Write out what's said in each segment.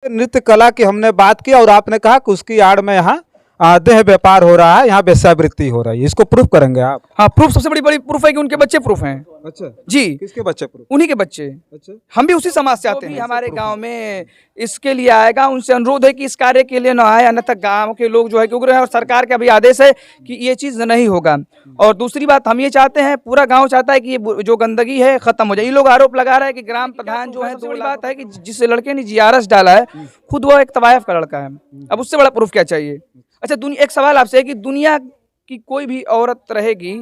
नृत्य कला की हमने बात की और आपने कहा कि उसकी आड़ में यहाँ देह व्यापार हो रहा है, यहाँ वेश्यावृत्ति हो रही है, इसको प्रूफ करेंगे आप? हाँ, प्रूफ सबसे बड़ी प्रूफ है कि उनके बच्चे प्रूफ हैं। अच्छा जी, किसके बच्चे प्रूफ? उन्हीं के बच्चे। अच्छा, हम भी उसी समाज से आते हैं। हमारे गांव में इसके लिए आएगा, उनसे अनुरोध है कि इस कार्य के लिए न आए, अन्यथा गांव के लोग जो है कि उग्र है और सरकार का भी आदेश है कि ये चीज नहीं होगा। और दूसरी बात हम ये चाहते हैं, पूरा गांव चाहता है कि ये जो गंदगी है खत्म हो जाए। ये लोग आरोप लगा रहे हैं कि ग्राम प्रधान जो है, सबसे बड़ी बात है कि जिस लड़के ने जीआरएस डाला है खुद वो एक तवायफ का लड़का है। अब उससे बड़ा प्रूफ क्या चाहिए? अच्छा, एक सवाल आपसे है कि दुनिया की कोई भी औरत रहेगी,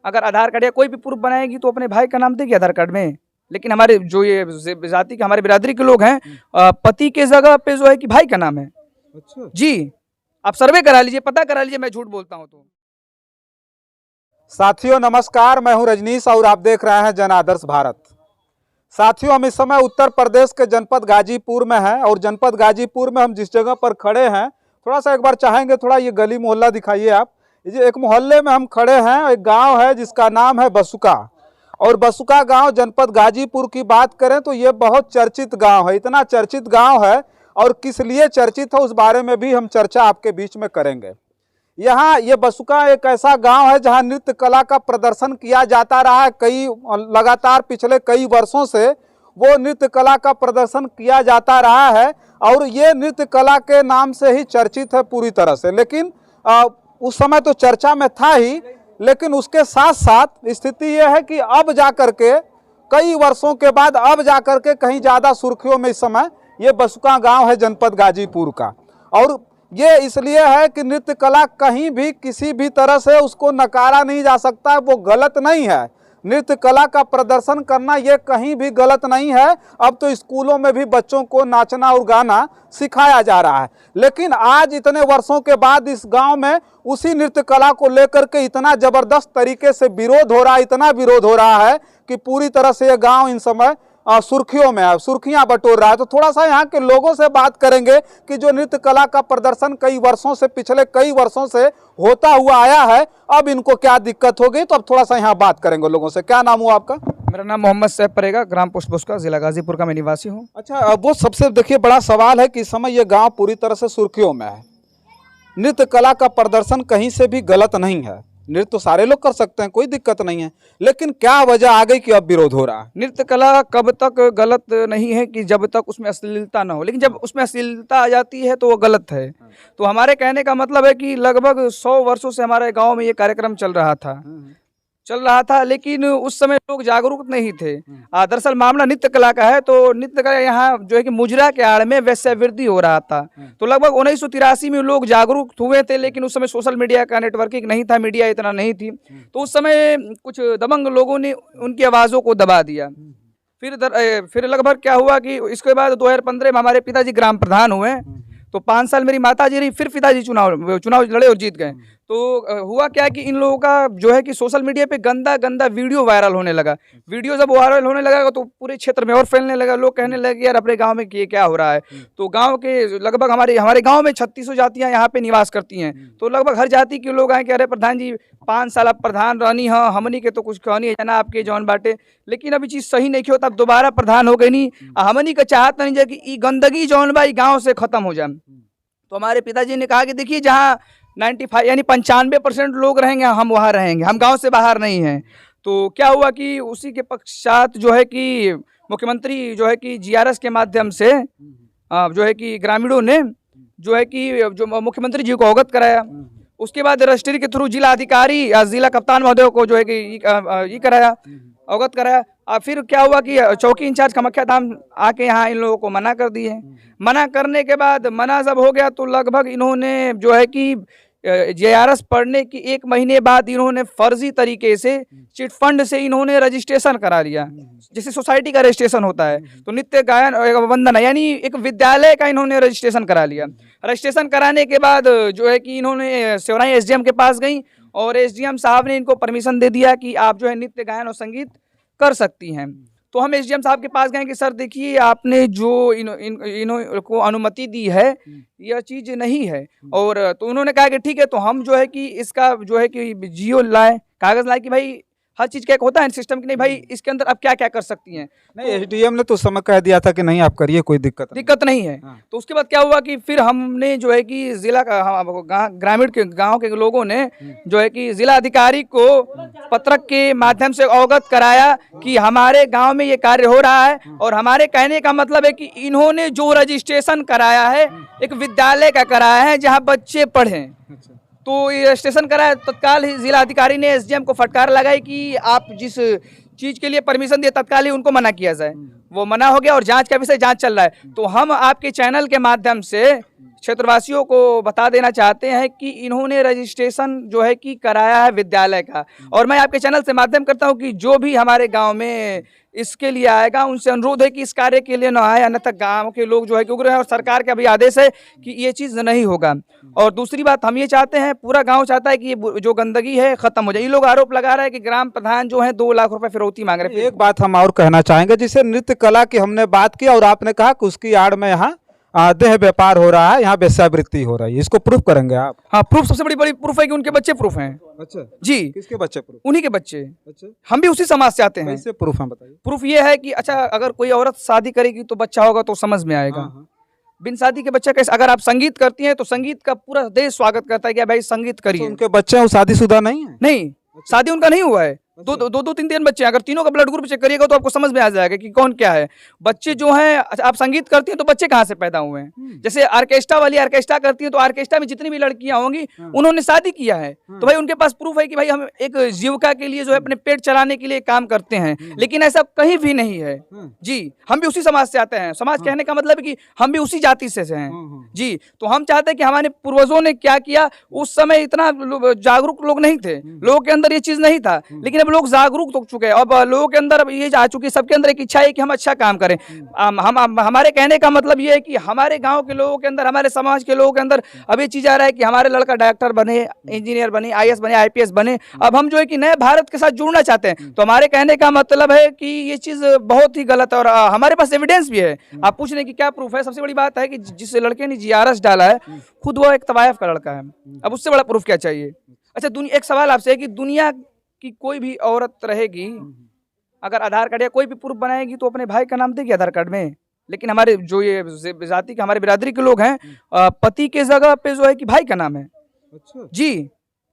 अगर आधार कार्ड या कोई भी प्रूफ बनाएगी तो अपने भाई का नाम देगी आधार कार्ड में, लेकिन हमारे जो ये जाति के हमारे बिरादरी के लोग हैं, पति के जगह पे जो है कि भाई का नाम है। अच्छा जी, आप सर्वे करा लीजिए, पता करा लीजिए, मैं झूठ बोलता हूँ तो। साथियों नमस्कार, मैं हूं रजनीश और आप देख रहे हैं जन आदर्श भारत। साथियों, हम इस समय उत्तर प्रदेश के जनपद गाजीपुर में हैं और जनपद गाजीपुर में हम जिस जगह पर खड़े हैं, थोड़ा सा एक बार चाहेंगे थोड़ा ये गली मोहल्ला दिखाइए आप। ये एक मोहल्ले में हम खड़े हैं, एक गांव है जिसका नाम है बसुका, और बसुका गांव जनपद गाजीपुर की बात करें तो ये बहुत चर्चित गांव है। इतना चर्चित गांव है और किस लिए चर्चित है उस बारे में भी हम चर्चा आपके बीच में करेंगे। यहाँ ये बसुका एक ऐसा गांव है जहां नृत्य कला का प्रदर्शन किया जाता रहा है, कई लगातार पिछले कई वर्षों से वो नृत्य कला का प्रदर्शन किया जाता रहा है और ये नृत्य कला के नाम से ही चर्चित है पूरी तरह से। लेकिन उस समय तो चर्चा में था ही, लेकिन उसके साथ साथ स्थिति ये है कि अब जाकर के कई वर्षों के बाद अब जाकर के कहीं ज़्यादा सुर्खियों में इस समय ये बसुका गांव है जनपद गाजीपुर का। और ये इसलिए है कि नृत्य कला कहीं भी किसी भी तरह से उसको नकारा नहीं जा सकता, वो गलत नहीं है। नृत्य कला का प्रदर्शन करना ये कहीं भी गलत नहीं है। अब तो स्कूलों में भी बच्चों को नाचना और गाना सिखाया जा रहा है। लेकिन आज इतने वर्षों के बाद इस गांव में उसी नृत्य कला को लेकर के इतना जबरदस्त तरीके से विरोध हो रहा है, इतना विरोध हो रहा है कि पूरी तरह से ये गांव इन समय सुर्खियों में है, सुर्खियां बटोर रहा है। तो थोड़ा सा यहाँ के लोगों से बात करेंगे कि जो नृत्य कला का प्रदर्शन कई वर्षों से, पिछले कई वर्षों से होता हुआ आया है, अब इनको क्या दिक्कत हो गई। तो अब थोड़ा सा यहाँ बात करेंगे लोगों से। क्या नाम हुआ आपका? मेरा नाम मोहम्मद सैफ परेगा, ग्राम पोस्ट बसुका, जिला गाजीपुर का मैं निवासी हूँ। अच्छा, वो सबसे देखिए बड़ा सवाल है कि इस समय ये गाँव पूरी तरह से सुर्खियों में है। नृत्य कला का प्रदर्शन कहीं से भी गलत नहीं है, नृत्य तो सारे लोग कर सकते हैं, कोई दिक्कत नहीं है, लेकिन क्या वजह आ गई कि अब विरोध हो रहा है? नृत्य कला कब तक गलत नहीं है कि जब तक उसमें अश्लीलता ना हो, लेकिन जब उसमें अश्लीलता आ जाती है तो वो गलत है। तो हमारे कहने का मतलब है कि लगभग 100 वर्षों से हमारे गांव में ये कार्यक्रम चल रहा था, लेकिन उस समय लोग जागरूक नहीं थे। दरअसल मामला नृत्य कला का है, तो नृत्य कला यहाँ जो है कि मुजरा के आड़ में वेश्यावृत्ति हो रहा था। तो लगभग 1983 में लोग जागरूक हुए थे, लेकिन उस समय सोशल मीडिया का नेटवर्किंग नहीं था, मीडिया इतना नहीं थी। तो उस समय कुछ दबंग लोगों ने उनकी आवाज़ों को दबा दिया। फिर लगभग क्या हुआ कि इसके बाद 2015 में हमारे पिताजी ग्राम प्रधान हुए, तो 5 साल मेरी माताजी रही, फिर पिताजी चुनाव लड़े और जीत गए। तो हुआ क्या कि इन लोगों का जो है कि सोशल मीडिया पे गंदा गंदा वीडियो वायरल होने लगा। वीडियो जब वायरल होने लगा तो पूरे क्षेत्र में और फैलने लगा। लोग कहने लगे यार अपने गांव में ये क्या हो रहा है। तो गांव के लगभग हमारे गांव में 3600 जातियां यहाँ पे निवास करती हैं। तो लगभग हर जाति के लोग आए कि अरे प्रधान जी 5 साल आप प्रधान रहनी, हाँ हमनी के तो कुछ कहनी है ना आपके जौन बाटे, लेकिन अभी चीज़ सही नहीं होता, अब दोबारा प्रधान हो गई नहीं, हमनी का चाहत नहीं जाए कि गंदगी जौन बा गाँव से खत्म हो जाए। तो हमारे पिताजी ने कहा कि देखिए जहाँ 95 यानी 95% लोग रहेंगे हम वहाँ रहेंगे, हम गांव से बाहर नहीं हैं। तो क्या हुआ कि उसी के पश्चात जो है कि मुख्यमंत्री जो है कि जीआरएस के माध्यम से जो है कि ग्रामीणों ने जो है कि जो मुख्यमंत्री जी को अवगत कराया। उसके बाद रजिस्ट्री के थ्रू जिला अधिकारी या जिला कप्तान महोदय को जो है कि ये कराया, अवगत कराया। और फिर क्या हुआ कि चौकी इंचार्ज कामाख्या धाम आके यहाँ इन लोगों को मना कर दिए। मना करने के बाद मना जब हो गया तो लगभग इन्होंने जो है कि जीआरएस पढ़ने की 1 महीने बाद इन्होंने फर्जी तरीके से चिट फंड से इन्होंने रजिस्ट्रेशन करा लिया, जैसे सोसाइटी का रजिस्ट्रेशन होता है। तो नृत्य गायन वंदना यानी एक विद्यालय का इन्होंने रजिस्ट्रेशन करा लिया। रजिस्ट्रेशन कराने के बाद जो है कि इन्होंने सेवराई एसडीएम के पास गई और एसडीएम साहब ने इनको परमिशन दे दिया कि आप जो है नृत्य गायन और संगीत कर सकती हैं। तो हम एसडीएम साहब के पास गए कि सर देखिए आपने जो इनको अनुमति दी है यह चीज़ नहीं है। और तो उन्होंने कहा कि ठीक है, तो हम जो है कि इसका जो है कि जियो लाए, कागज़ लाए कि भाई हर चीज़ का एक होता है सिस्टम कि नहीं भाई इसके अंदर आप क्या क्या कर सकती हैं। नहीं, एसडीएम ने तो उस समय कह दिया था कि नहीं आप करिए, कोई दिक्कत नहीं है। हाँ। तो उसके बाद क्या हुआ कि फिर हमने जो है कि जिला का ग्रामीण के गांव के लोगों ने जो है कि जिला अधिकारी को पत्रक के माध्यम से अवगत कराया कि हमारे गांव में ये कार्य हो रहा है, और हमारे कहने का मतलब है कि इन्होंने जो रजिस्ट्रेशन कराया है एक विद्यालय का कराया है जहां बच्चे पढ़ें। तो ये रजिस्ट्रेशन कराया, तत्काल ही जिला अधिकारी ने एसडीएम को फटकार लगाई कि आप जिस चीज के लिए परमिशन दिए तत्काल ही उनको मना किया जाए। वो मना हो गया और जांच का विषय जांच चल रहा है। तो हम आपके चैनल के माध्यम से क्षेत्रवासियों को बता देना चाहते हैं कि इन्होंने रजिस्ट्रेशन जो है कि कराया है विद्यालय का, और मैं आपके चैनल से माध्यम करता हूं कि जो भी हमारे गांव में इसके लिए आएगा उनसे अनुरोध है कि इस कार्य के लिए न आए, अन्यथा गांव के लोग जो है कि उग्र हैं, और सरकार का भी आदेश है कि ये चीज़ नहीं होगा। और दूसरी बात हम ये चाहते हैं, पूरा गांव चाहता है कि ये जो गंदगी है खत्म हो जाए। ये लोग आरोप लगा रहे हैं कि ग्राम प्रधान जो है 2 लाख रुपए फिरौती मांग रहे हैं। एक बात हम और कहना चाहेंगे, जिसे नृत्य कला की हमने बात की और आपने कहा कि उसकी आड़ में यहाँ देह व्यापार हो रहा है, यहाँ वेश्यावृत्ति हो रही है, इसको प्रूफ करेंगे आप? हाँ, प्रूफ सबसे बड़ी प्रूफ है कि उनके बच्चे प्रूफ हैं। अच्छा जी, किसके बच्चे प्रूफ? उन्हीं के बच्चे। अच्छा, हम भी उसी समाज से आते हैं। कैसे प्रूफ है बताइए? प्रूफ ये है कि अच्छा अगर कोई औरत शादी करेगी तो बच्चा होगा तो समझ में आएगा। हाँ। बिन शादी के बच्चा कैसे? अगर आप संगीत करती हैं तो संगीत का पूरा देश स्वागत करता है कि भाई संगीत तो करिए। उनके बच्चे हैं, वो शादीशुदा नहीं है? नहीं, शादी उनका नहीं हुआ है। दो तीन बच्चे हैं। अगर तीनों का ब्लड ग्रुप चेक करिएगा तो आपको समझ में आ जाएगा कि कौन क्या है। बच्चे जो हैं, आप संगीत करती हैं तो बच्चे कहाँ से पैदा हुए हैं? जैसे ऑर्केस्ट्रा वाली ऑर्केस्ट्रा करती है तो ऑर्केस्ट्रा में जितनी भी लड़कियां होंगी उन्होंने शादी किया है, तो भाई उनके पास प्रूफ है कि भाई हम एक जीविका के लिए जो है अपने पेट चलाने के लिए काम करते हैं। लेकिन ऐसा कहीं भी नहीं है। जी, हम भी उसी समाज से आते हैं। समाज कहने का मतलब है कि हम भी उसी जाति से हैं। जी, तो हम चाहते हैं कि हमारे पूर्वजों ने क्या किया, उस समय इतना जागरूक लोग नहीं थे, लोगों के अंदर ये चीज नहीं था, लेकिन अब लोग जागरूक हो चुके हैं। अब लोगों के अंदर अब ये आ चुकी है, सबके अंदर एक इच्छा है कि हम अच्छा काम करें। हम हमारे कहने का मतलब ये है कि हमारे गांव के लोगों के अंदर, हमारे समाज के लोगों के अंदर अब ये चीज आ रहा है कि हमारे लड़का डॉक्टर बने, इंजीनियर बने, आईएएस बने, आईपीएस बने। अब हम जो है कि नए भारत के साथ जुड़ना चाहते हैं। तो हमारे कहने का मतलब है कि ये चीज बहुत ही गलत है, और हमारे पास एविडेंस भी है। आप पूछ रहे कि क्या प्रूफ है? सबसे बड़ी बात है कि जिस लड़के ने जीआरएस डाला है खुद वो एक तवायफ का लड़का है। अब उससे बड़ा प्रूफ क्या चाहिए? अच्छा, एक सवाल आपसे है कि दुनिया कि कोई भी औरत रहेगी अगर आधार कार्ड या कोई भी प्रूफ बनाएगी तो अपने भाई का नाम देगी आधार कार्ड में। लेकिन हमारे जो ये जाति के, हमारे बिरादरी के लोग हैं, पति के जगह पे जो है कि भाई का नाम है। अच्छा जी,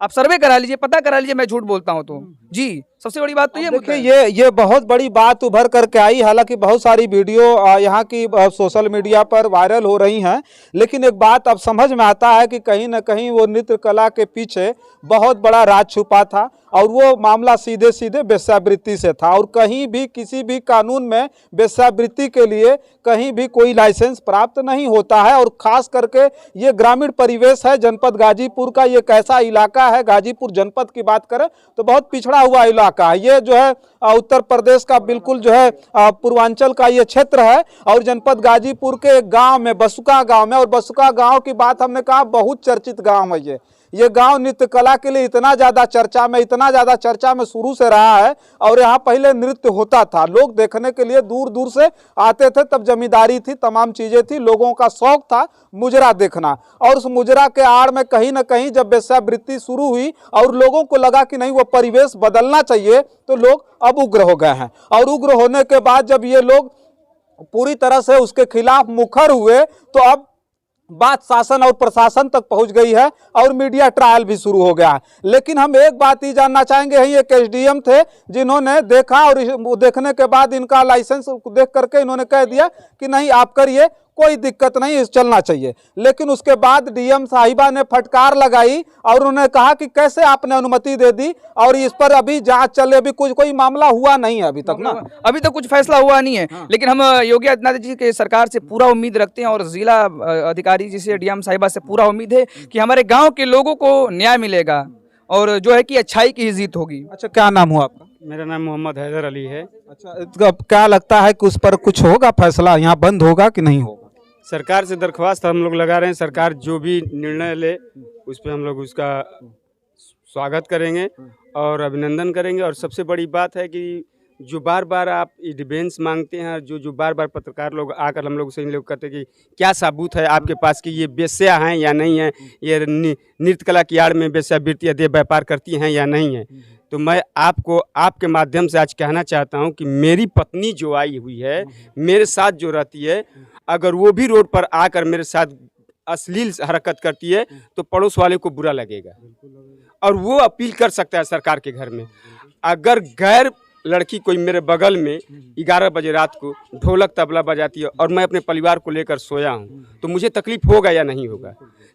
आप सर्वे करा लीजिए, पता करा लीजिए, मैं झूठ बोलता हूं तो। जी, सबसे बड़ी बात तो ये देखिए, ये बहुत बड़ी बात उभर करके आई। हालांकि बहुत सारी वीडियो यहाँ की सोशल मीडिया पर वायरल हो रही हैं, लेकिन एक बात अब समझ में आता है कि कहीं न कहीं वो नृत्य कला के पीछे बहुत बड़ा राज छुपा था, और वो मामला सीधे सीधे वेश्यावृत्ति से था। और कहीं भी किसी भी कानून में वेश्यावृत्ति के लिए कहीं भी कोई लाइसेंस प्राप्त नहीं होता है। और खास करके ये ग्रामीण परिवेश है जनपद गाजीपुर का। ये कैसा इलाका है? गाजीपुर जनपद की बात करें तो बहुत पिछड़ा हुआ इलाका है। ये जो है उत्तर प्रदेश का बिल्कुल जो है पूर्वांचल का ये क्षेत्र है। और जनपद गाजीपुर के एक गाँव में, बसुका गाँव में, और बसुका गाँव की बात हमने कहा बहुत चर्चित गाँव है ये गांव नृत्य कला के लिए इतना ज़्यादा चर्चा में शुरू से रहा है। और यहाँ पहले नृत्य होता था, लोग देखने के लिए दूर दूर से आते थे। तब जमींदारी थी, तमाम चीज़ें थी, लोगों का शौक था मुजरा देखना। और उस मुजरा के आड़ में कहीं ना कहीं जब वेश्यावृत्ति शुरू हुई और लोगों को लगा कि नहीं वो परिवेश बदलना चाहिए, तो लोग अब उग्र हो गए हैं। और उग्र होने के बाद जब ये लोग पूरी तरह से उसके खिलाफ मुखर हुए तो अब बात शासन और प्रशासन तक पहुंच गई है और मीडिया ट्रायल भी शुरू हो गया है। लेकिन हम एक बात ही जानना चाहेंगे, यही एक एसडीएम थे जिन्होंने देखा, और देखने के बाद इनका लाइसेंस देख करके इन्होंने कह दिया कि नहीं आप करिए, कोई दिक्कत नहीं, चलना चाहिए। लेकिन उसके बाद डीएम साहिबा ने फटकार लगाई और उन्होंने कहा कि कैसे आपने अनुमति दे दी, और इस पर अभी जांच चले, अभी कोई मामला हुआ नहीं है अभी तक ना, अभी तक कुछ फैसला हुआ नहीं है। हाँ। लेकिन हम योगी आदित्यनाथ जी के सरकार से पूरा उम्मीद रखते हैं, और जिला अधिकारी जी से, डीएम साहिबा से पूरा उम्मीद है कि हमारे गाँव के लोगों को न्याय मिलेगा और जो है कि अच्छाई की जीत होगी। अच्छा, क्या नाम हुआ आपका? मेरा नाम मोहम्मद हैदर अली है। अच्छा, क्या लगता है कि उस पर कुछ होगा फैसला, यहाँ बंद होगा कि नहीं होगा? सरकार से दरख्वास्त हम लोग लगा रहे हैं, सरकार जो भी निर्णय ले उस पर हम लोग उसका स्वागत करेंगे और अभिनंदन करेंगे। और सबसे बड़ी बात है कि जो बार बार आप एविडेंस मांगते हैं, जो बार बार पत्रकार लोग आकर हम लोग से इन लोग कहते हैं कि क्या सबूत है आपके पास कि ये वेश्या हैं या नहीं है, ये नृत्य कला की आड़ में वेश्यावृत्ति या देह व्यापार करती हैं या नहीं है। तो मैं आपको आपके माध्यम से आज कहना चाहता हूं कि मेरी पत्नी जो आई हुई है, मेरे साथ जो रहती है, अगर वो भी रोड पर आकर मेरे साथ अश्लील हरकत करती है तो पड़ोस वाले को बुरा लगेगा और वो अपील कर सकता है सरकार के घर में। अगर गैर लड़की कोई मेरे बगल में 11 बजे रात को ढोलक तबला बजाती है और मैं अपने परिवार को लेकर सोया हूँ तो मुझे तकलीफ होगा या नहीं होगा।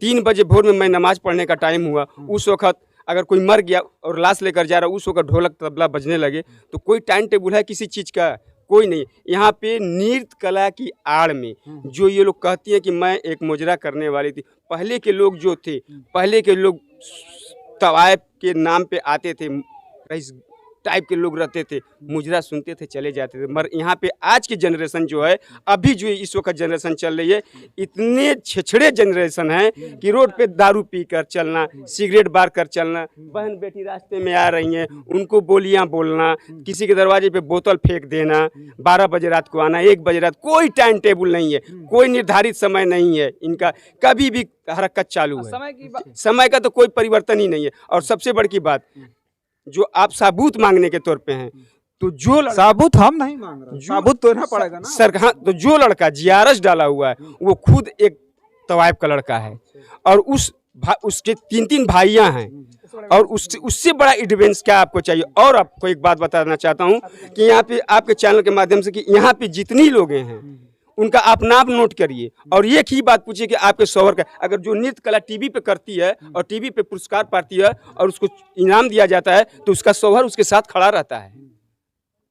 3 बजे भोर में मैं नमाज पढ़ने का टाइम हुआ, उस वक्त अगर कोई मर गया और लाश लेकर जा रहा, उस वक्त ढोलक तबला बजने लगे तो कोई टाइम टेबल है किसी चीज़ का? कोई नहीं। यहाँ पे नृत्य कला की आड़ में जो ये लोग कहती है कि मैं एक मुजरा करने वाली थी, पहले के लोग जो थे, पहले के लोग तवायफ के नाम पे आते थे, रईस टाइप के लोग रहते थे, मुजरा सुनते थे चले जाते थे। मगर यहाँ पे आज की जनरेशन जो है, अभी जो इस वक्त जनरेशन चल रही है, इतने छिछड़े जनरेशन है कि रोड पे दारू पी कर चलना, सिगरेट बार कर चलना, बहन बेटी रास्ते में आ रही हैं उनको बोलियां बोलना, किसी के दरवाजे पे बोतल फेंक देना, 12 बजे रात को आना, 1 बजे रात, कोई टाइम टेबल नहीं है, कोई निर्धारित समय नहीं है इनका, कभी भी हरकत चालू है। समय का तो कोई परिवर्तन ही नहीं है। और सबसे बड़ी बात, जो आप सबूत मांगने के तौर पे हैं, तो जो साबुत हम नहीं मांग रहे, साबुत तो ना पड़ेगा ना सर। हाँ, तो जो लड़का जीआरएस डाला हुआ है वो खुद एक तवायफ का लड़का है और उसके 3 भाइयां हैं और उससे बड़ा एविडेंस क्या आपको चाहिए। और आपको एक बात बताना चाहता हूं कि यहाँ पे आपके चैनल के माध्यम से कि यहाँ पे जितनी लोग हैं उनका आप नाम नोट करिए और एक ही बात पूछिए कि आपके शौहर का, अगर जो नृत्य कला टीवी पे करती है और टीवी पे पुरस्कार पाती है और उसको इनाम दिया जाता है तो उसका शौहर उसके साथ खड़ा रहता है,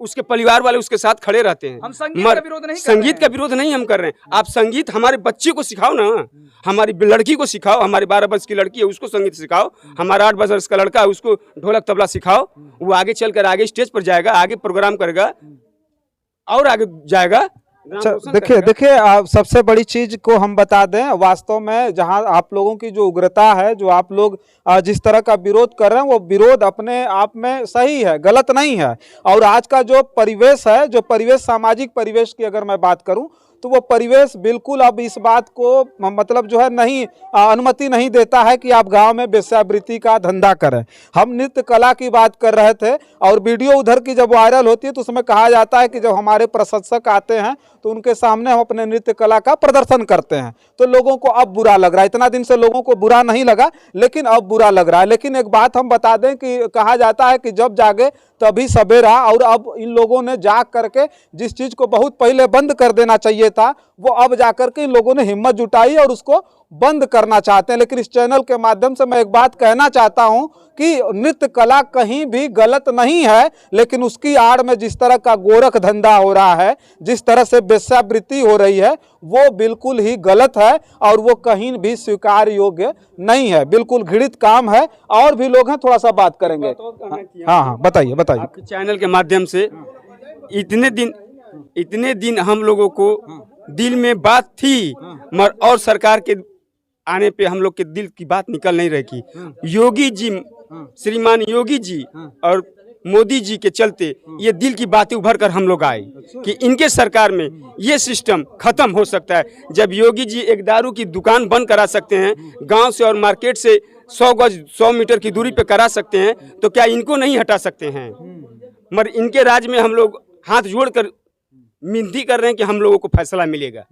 उसके परिवार वाले उसके साथ खड़े रहते हैं। हम संगीत का विरोध नहीं हम कर रहे हैं। आप संगीत हमारे बच्चे को सिखाओ ना, हमारी लड़की को सिखाओ, हमारी 12 वर्ष की लड़की है उसको संगीत सिखाओ, हमारा 8 वर्ष का लड़का है उसको ढोलक तबला सिखाओ, वो आगे चलकर आगे स्टेज पर जाएगा, आगे प्रोग्राम करेगा और आगे जाएगा। देखिए सबसे बड़ी चीज को हम बता दें, वास्तव में जहां आप लोगों की जो उग्रता है, जो आप लोग जिस तरह का विरोध कर रहे हैं, वो विरोध अपने आप में सही है, गलत नहीं है। और आज का जो परिवेश है, जो परिवेश, सामाजिक परिवेश की अगर मैं बात करूं तो वो परिवेश बिल्कुल अब इस बात को मतलब जो है नहीं अनुमति नहीं देता है कि आप गांव में वेश्यावृत्ति का धंधा करें। हम नृत्य कला की बात कर रहे थे और वीडियो उधर की जब वायरल होती है तो उसमें कहा जाता है कि जब हमारे प्रशंसक आते हैं तो उनके सामने हम अपने नृत्य कला का प्रदर्शन करते हैं तो लोगों को अब बुरा लग रहा है। इतना दिन से लोगों को बुरा नहीं लगा लेकिन अब बुरा लग रहा है। लेकिन एक बात हम बता दें कि कहा जाता है कि जब जागे तभी सवेरा, और अब इन लोगों ने जाग करके जिस चीज़ को बहुत पहले बंद कर देना चाहिए था वो अब जाकर के इन लोगों ने हिम्मत जुटाई और उसको बंद करना चाहते हैं। लेकिन इस चैनल के माध्यम से मैं एक बात कहना चाहता हूं कि नृत्य कला कहीं भी गलत नहीं है, लेकिन उसकी आड़ में जिस तरह का गोरख धंधा हो रहा है, जिस तरह से वेश्यावृत्ति हो रही है, वो बिल्कुल ही गलत है और वो कहीं भी स्वीकार योग्य नहीं है, बिल्कुल घृणित काम है। और भी लोग हैं, थोड़ा सा बात करेंगे। हाँ, बताइए बताइए। आपके चैनल के माध्यम से इतने दिन हम लोगों को दिल में बात थी, मगर और सरकार के आने पे हम लोग के दिल की बात निकल नहीं रही थी। योगी जी, श्रीमान योगी जी और मोदी जी के चलते ये दिल की बातें उभर कर हम लोग आए कि इनके सरकार में ये सिस्टम खत्म हो सकता है। जब योगी जी एक दारू की दुकान बंद करा सकते हैं, गांव से और मार्केट से 100 गज 100 मीटर की दूरी पे करा सकते हैं, तो क्या इनको नहीं हटा सकते हैं? मगर इनके राज में हम लोग हाथ जोड़कर मिनती कर रहे हैं कि हम लोगों को फैसला मिलेगा।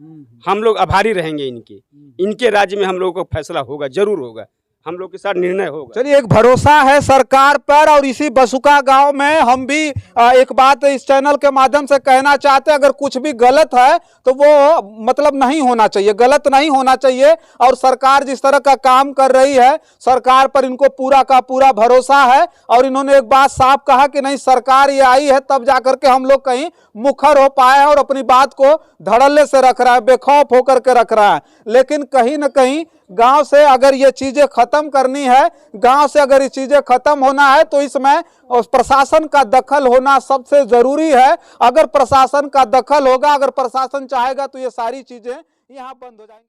हम लोग आभारी रहेंगे इनके राज्य में हम लोगों को फैसला होगा, जरूर होगा, हम लोग के साथ निर्णय होगा। चलिए, एक भरोसा है सरकार पर। और इसी बसुका गांव में हम भी एक बात इस चैनल के माध्यम से कहना चाहते हैं, अगर कुछ भी गलत है तो वो मतलब नहीं होना चाहिए, गलत नहीं होना चाहिए। और सरकार जिस तरह का काम कर रही है, सरकार पर इनको पूरा का पूरा भरोसा है। और इन्होंने एक बात साफ कहा कि नहीं, सरकार ये आई है तब जाकर के हम लोग कहीं मुखर हो पाए हैं और अपनी बात को धड़ल्ले से रख रहा है, बेखौफ होकर के रख रहा है। लेकिन कहीं ना कहीं गांव से अगर ये चीजें खत्म करनी है, गांव से अगर ये चीजें खत्म होना है तो इसमें प्रशासन का दखल होना सबसे जरूरी है। अगर प्रशासन का दखल होगा, अगर प्रशासन चाहेगा तो ये सारी चीजें यहाँ बंद हो जाएंगी।